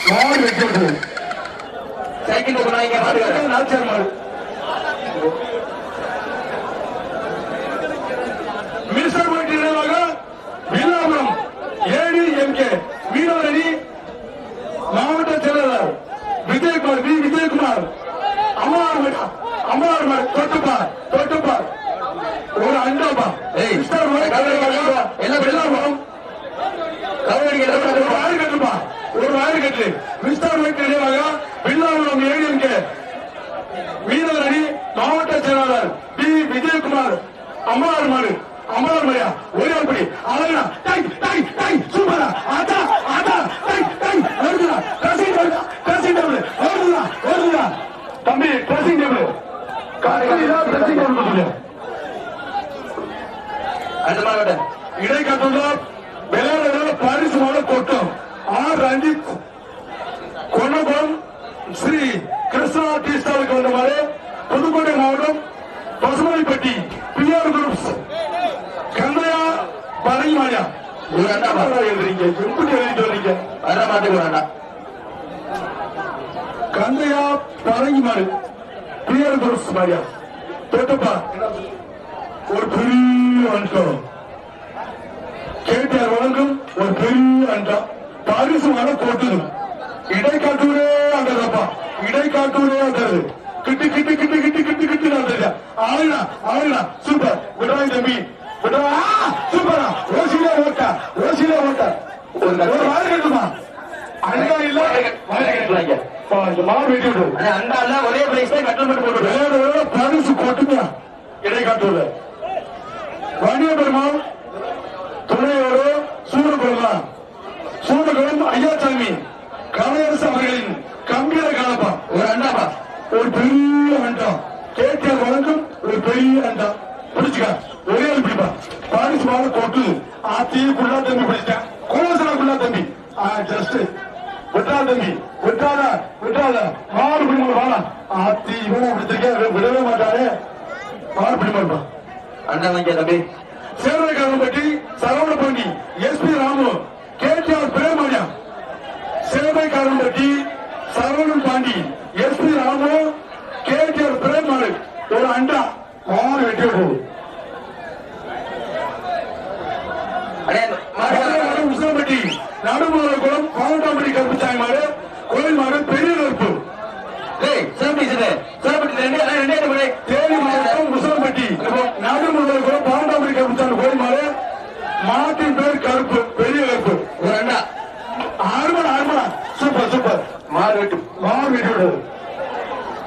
மாடு வெட்டி விட்டு சைக்கிள் மாடு நாச்சார் மாடு மினிஸ்டர் போயிட்டு நினைவாக வில்லாபுரம் ADMK மீனவர் அணி மாவட்ட செயலாளர் விஜயகுமார் அம்மாவார் மாடு தொட்டுப்பார் ஒரு அண்டாப்பா மினிஸ்டர் வில்லாபுரம் ஒரு வாயிறு கட்டு மிஸ்டர் நினைவாக வில்லாபுரம் ADMK மீனவர் அணி மாவட்ட செயலாளர் விஜயகுமார் அம்மாவார் மாடியா ஒரே படி அழகா சூப்பரா ஆட்டா வருதுடா ட்ரெஸ்ஸிங் டேபிள் தம்பி ட்ரெஸ்ஸிங் டேபிள் ட்ரெஸ்ஸிங் டேபிள் இடைக்காட்டுள்ள விளையாட பரிசு மாட கொட்டும் ரஞ்சித் கொன்னபுரம் ஸ்ரீ கிருஷ்ணா டீ ஸ்டாலுக்கு வந்தவாறு புதுக்கோட்டை மாவட்டம் பசுமலைப்பட்டி PR குரூப்ஸ் கந்தையா பரங்கிமாடியா ஒரு அண்ணா எழுதுறீங்க எப்படி எழுதிட்டு வர்றீங்க வர மாட்டேங்க ஒரு அண்ணா கந்தையா பரங்கிமாடு PR குரூப்ஸ் மாடியா தொட்டுப்பா ஒரு பெரிய அன்றம் KTR வழங்கும் ஒரு பெரிய அன்றம் பரிசு மழை போட்டுது இடைக்காட்டூரே அண்டதப்பா இடைக்காட்டூரே அண்டது கிட்டு ஆளுனா சூப்பர் விடுறாங்க தம்பி விடுறா சூப்பரா ஓசிலே ஓட்ட ஒரு வாரம் கட்டுமா அண்டா இல்ல மாடு வெட்டி விட்டு அண்டா இல்ல ஒரே பிரைஸ் கட்டல் போட்டு பரிசு போட்டுங்க இடைக்காட்டூர்ல வணியபெருமாள் துணையோடு சூடுகுளம் ஐயாசாமி கலையரசு அவர்களின் கம்பீர காலப்பா ஒரு அண்டாப்பா ஒரு பெரிய அண்டம் KTR வழங்கும் ஒரு பெரிய அண்டம் பிடிச்சுக்க ஒரே பிடிப்பா பாரிஸ் மாலை கொட்டு ஆத்தி குள்ளா தம்பி பிடிச்சிட்டேன் கோலசனா தம்பி ஜஸ்ட் விட்டாத மாறு பிடிமா வாழ ஆத்தி இவனை பிடிச்சிருக்கேன் விடவே மாட்டாரே மாறு பிடிமா அண்ணா வாங்கிய தம்பி சேவைக்காரன்பட்டி Saravanapandi SP Ramu KTR பிரேமணியா சேவைக்காரன்பட்டி Saravanan Pandi SP Ramu KTR பிரேமாடு ஒரு அண்டா மாறு வெட்டி விடுவோம் உசிலம்பட்டி நடுமுறைக்குளம் பாவட்டாம்பட்டி கருப்புச்சாமி மாடு கோயில் மாடு பெரிய நெருப்பு தேனி மாவட்டம் உசிலம்பட்டி நடுமுறைக்குளம் பாவட்டாம்பட்டி கருப்புச்சாமி கோயில் மாடு மாட்டின் பேர் கருப்பு பெரிய கருப்பு ஒரு அண்டா ஆறுமணா சூப்பர் மாறு வெட்டி விடுறது